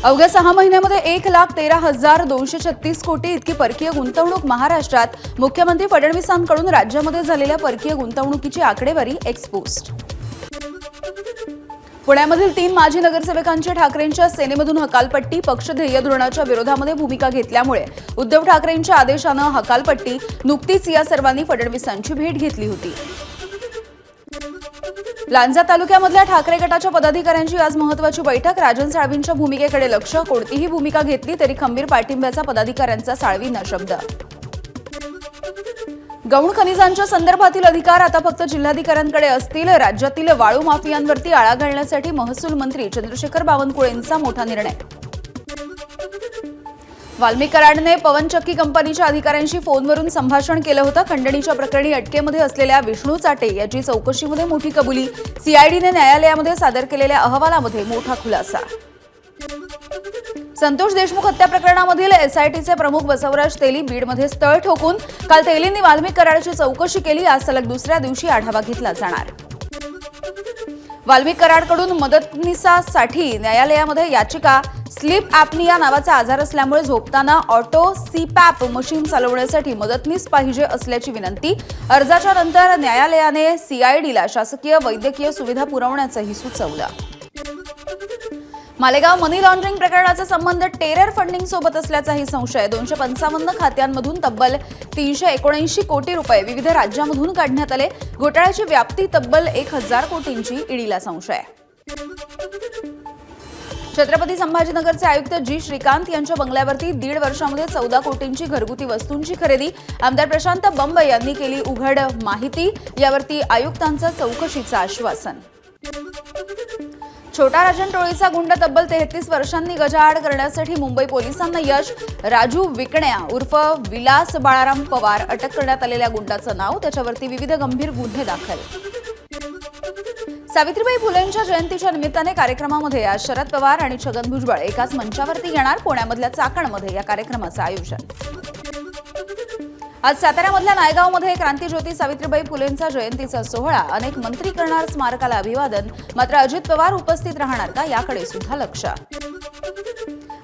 अवघ्या 6 महिन्यामध्ये 1,13,236 कोटी इतकी परकीय गुंतवणूक महाराष्ट्रात मुख्यमंत्री फडणवीसांकडून राज्यामध्ये झालेल्या परकीय गुंतवणुकीची आकडेवारी एक्सपोस्ट। पुण्यामधील 3 माजी नगरसेवकांची ठाकरेंच्या सेनेमधून हकालपट्टी। पक्षध्येय धोरणाच्या विरोधामध्ये भूमिका घेतल्यामुळे उद्धव ठाकरेंच्या आदेशानं हकालपट्टी। नुकतीच या सर्वांनी फडणवीसांची भेट घेतली होती। लांजा तालुक्यामधल्या ठाकरे गटाच्या पदाधिकाऱ्यांची आज महत्त्वाची बैठक। राजन साळवींच्या भूमिकेकडे लक्ष। कोणतीही भूमिका घेतली तरी खंबीर पाठिंब्याचा पदाधिकाऱ्यांचा साळवींना शब्द। गौण खनिजांच्या संदर्भातील अधिकार आता फक्त जिल्हाधिकाऱ्यांकडे असतील। राज्यातील वाळू माफियांवरती आळा घालण्यासाठी महसूल मंत्री चंद्रशेखर बावनकुळेंचा मोठा निर्णय। वाल्मिक कराडने पवनचक्की कंपनीच्या अधिकाऱ्यांशी फोनवरून संभाषण केलं होतं। खंडणीच्या प्रकरणी अटकेमध्ये असलेल्या विष्णू चाटे याची चौकशीमध्ये मोठी कबुली। सीआयडीने न्यायालयामध्ये सादर केलेल्या अहवालामध्ये मोठा खुलासा। संतोष देशमुख हत्या प्रकरणामधील एसआयटीचे प्रमुख बसवराज तेली बीडमध्ये स्थळ ठोकून। काल तेलींनी वाल्मिक कराडची चौकशी केली। आज सलग दुसऱ्या दिवशी आढावा घेतला जाणार। वाल्मिक कराडकडून मदतनीसासाठी न्यायालयामध्ये याचिका। स्लीप ॲपनिया नावाचा आजार असल्यामुळे झोपताना ऑटो सीपॅप मशीन चालवण्यासाठी मदतनीस पाहिजे असल्याची विनंती। अर्जाच्या नंतर न्यायालयाने सीआयडीला शासकीय वैद्यकीय सुविधा पुरवण्याचंही सुचवलं। मालेगाव मनी लॉन्ड्रिंग प्रकरणाचा संबंध टेरर फंडिंग सोबत असल्याचाही संशय। 255 खात्यांमधून तब्बल 379 कोटी रुपये विविध राज्यांमधून काढण्यात आले। घोटाळ्याची व्याप्ती तब्बल 1000 कोटींची ईडीला संशय। छत्रपती संभाजीनगरचे आयुक्त जी श्रीकांत यांच्या बंगल्यावरती 1.5 वर्षामध्ये 14 कोटींची घरगुती वस्तूंची खरेदी। आमदार प्रशांत बंब यांनी केली उघड माहिती। यावरती आयुक्तांचं चौकशीचं आश्वासन। छोटा राजन टोळीचा गुंड तब्बल 33 वर्षांनी गजाआड करण्यासाठी मुंबई पोलिसांना यश। राजू विकण्या उर्फ विलास बाळाराम पवार अटक करण्यात आलेल्या गुंडाचं नाव। त्याच्यावरती विविध गंभीर गुन्हे दाखल। सावित्रीबाई फुलेंच्या जयंतीच्या निमित्ताने कार्यक्रमामध्ये आज शरद पवार आणि छगन भुजबळ एकाच मंचावरती येणार। पुण्यामधल्या चाकणमध्ये या कार्यक्रमाचं आयोजन। आज साताऱ्यामधल्या नायगावमध्ये क्रांतीज्योती सावित्रीबाई फुलेंचा जयंतीचा सोहळा। अनेक मंत्री करणार स्मारकाला अभिवादन। मात्र अजित पवार उपस्थित राहणार का याकडे सुद्धा लक्ष।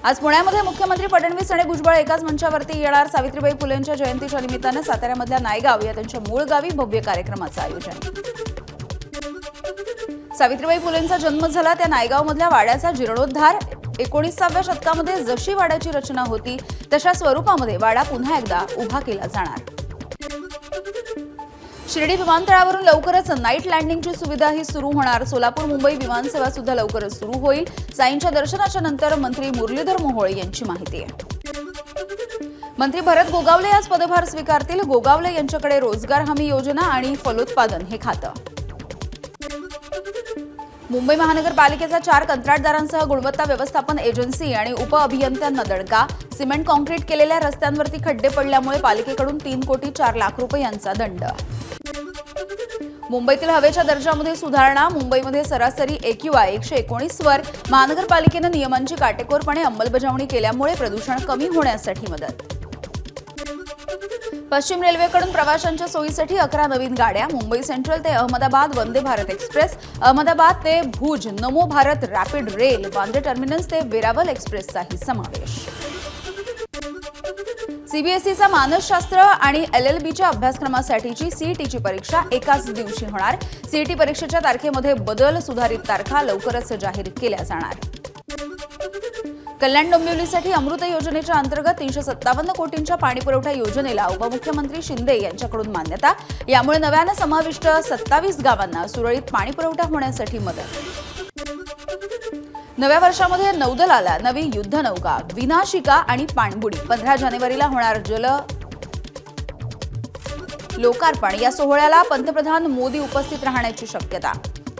आज पुण्यामध्ये मुख्यमंत्री फडणवीस आणि भुजबळ एकाच मंचावरती येणार। सावित्रीबाई फुलेंच्या जयंतीच्या निमित्ताने साताऱ्यामधल्या नायगाव या त्यांच्या मूळ गावी भव्य कार्यक्रमाचं आयोजन। सावित्रीबाई फुलेंचा जन्म झाला त्या नायगावमधल्या वाड्याचा जीर्णोद्धार। 19व्या शतकामध्ये जशी वाड्याची रचना होती तशा स्वरूपामध्ये वाडा पुन्हा एकदा उभा केला जाणार। शिर्डी विमानतळावरून लवकरच नाईट लँडिंगची सुविधाही सुरू होणार। सोलापूर मुंबई विमानसेवा सुद्धा लवकरच सुरू होईल। साईंच्या दर्शनाच्या नंतर मंत्री मुरलीधर मोहोळ यांची माहिती आहे। मंत्री भरत गोगावले आज पदभार स्वीकारतील। गोगावले यांच्याकडे रोजगार हमी योजना आणि फलोत्पादन हे खातं। मुंबई महानगरपालिकेचा 4 कंत्राटदारांसह गुणवत्ता व्यवस्थापन एजन्सी आणि उपअभियंत्यांना दणका। सिमेंट कॉन्क्रीट केलेल्या रस्त्यांवरती खड्डे पडल्यामुळे पालिकेकडून 3 कोटी 4 लाख रुपयांचा दंड। मुंबईतील हवेच्या दर्जामध्ये सुधारणा। मुंबईमध्ये सरासरी AQI 119 वर। महानगरपालिकेनं नियमांची काटेकोरपणे अंमलबजावणी केल्यामुळे प्रदूषण कमी होण्यासाठी मदत। पश्चिम रेल्वेकडून प्रवाशांच्या सोयीसाठी 11 नवीन गाड्या। मुंबई सेंट्रल ते अहमदाबाद वंदे भारत एक्सप्रेस। अहमदाबाद ते Bhuj Namo Bharat rapid rail. Bandra terminus ते वेरावल एक्सप्रेसचाही समावेश। सीबीएसईचा मानसशास्त्र आणि LLBच्या अभ्यासक्रमासाठीची सीईटीची परीक्षा एकाच दिवशी होणार। सीईटी परीक्षेच्या तारखेमध्ये बदल। सुधारित तारखा लवकरच जाहीर केल्या जाणार। कल्याण डोंबिवलीसाठी अमृत योजनेच्या अंतर्गत 357 कोटींच्या पाणीपुरवठा योजनेला उपमुख्यमंत्री शिंदे यांच्याकडून मान्यता। यामुळे नव्यानं समाविष्ट 27 गावांना सुरळीत पाणीपुरवठा होण्यासाठी मदत। नव्या वर्षामध्ये नौदलाला नवी युद्धनौका विनाशिका आणि पाणबुडी। 15 जानेवारीला होणार जल लोकार्पण। या सोहळ्याला पंतप्रधान मोदी उपस्थित राहण्याची शक्यता।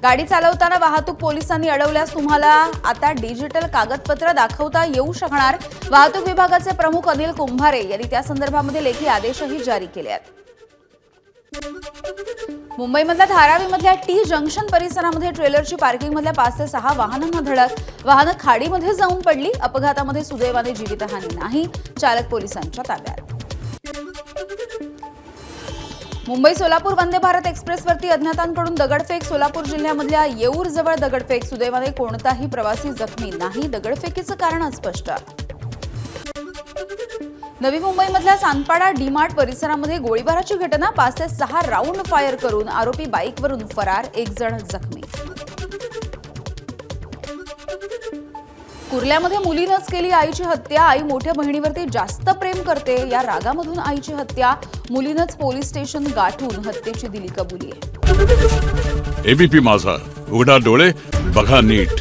गाडी चालवताना वाहतूक पोलिसांनी अडवल्यास तुम्हाला आता डिजिटल कागदपत्र दाखवता येऊ शकणार। वाहतूक विभागाचे प्रमुख अनिल कुंभारे यांनी त्या संदर्भामध्ये लेखी आदेशही जारी केले आहेत। मुंबईमधल्या धारावीमधल्या टी जंक्शन परिसरामध्ये ट्रेलरची पार्किंगमधल्या 5 ते 6 वाहनांना धडक। वाहनं खाडीमध्ये जाऊन पडली। अपघातामध्ये सुदैवाने जीवितहानी नाही। चालक पोलिसांच्या ताब्यात। मुंबई सोलापूर वंदे भारत एक्सप्रेसवरती अज्ञातांकडून दगडफेक. सोलापूर जिल्ह्यामधल्या येऊर जवळ दगडफेक. सुदैवाने कोणताही प्रवासी जखमी नाही. दगडफेकीचं कारण अस्पष्ट. नवी मुंबईमधल्या सानपाडा डीमार्ट परिसरामध्ये गोळीबाराची घटना. 5 ते 6 राऊंड फायर करून आरोपी बाईकवरून फरार. 1 जण जखमी. कुर्ल्यामध्ये मुलीनंच केली आईची हत्या. आई मोठ्या बहिणीवरती जास्त प्रेम करते या रागामधून आईची हत्या. मुलीनंच पोलीस स्टेशन गाठून हत्येची दिली कबुली. एबीपी माझा, उघडा डोळे बघा नीट.